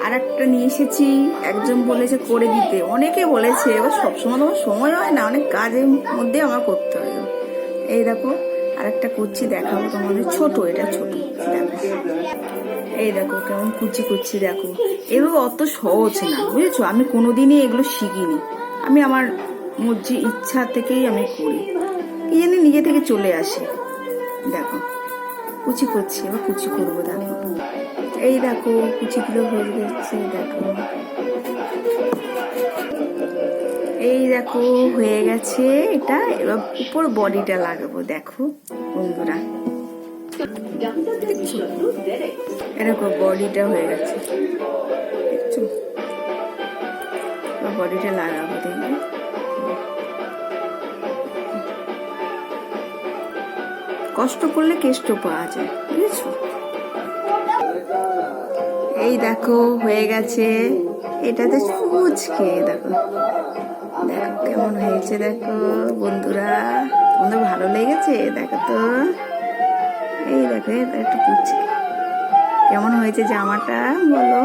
আর একটা নিয়ে এসেছি, একজন বলেছে করে দিতে, অনেকে বলেছে, এবার সবসময় তোমার সময় হয় না, অনেক কাজের মধ্যে আমার করতে হয়। এই দেখো আরেকটা করছি, দেখাবো তোমাদের। ছোট, এটা ছোট, দেখো এই দেখো কেমন কুচি করছি, দেখো এগুলো অত সহজ না, বুঝেছো? আমি কোনোদিনই এগুলো শিখিনি, আমি আমার মর্জি ইচ্ছা থেকেই আমি করি, কি জানি নিজে থেকে চলে আসে। দেখো কুচি করছি, এবার কুচি করবো, দেখো এই দেখো কুচিগুলো হয়ে যাচ্ছে, দেখো এই দেখো হয়ে গেছে এটা। এবার উপর বডিটা লাগাবো, দেখো বন্ধুরা, এরকম বডিটা হয়ে গেছে, দেখছো? বডিটা লাগাবো, দেখবে কষ্ট করলে কেষ্ট পাওয়া যায়, বুঝেছো? এই দেখো হয়ে গেছে, এটাতে ফুচকে, দেখো দেখো কেমন হয়েছে, দেখো বন্ধুরা, তোমাদের ভালো লেগেছে? দেখো তো, এই দেখো একটু ফুচকে কেমন হয়েছে জামাটা, বলো।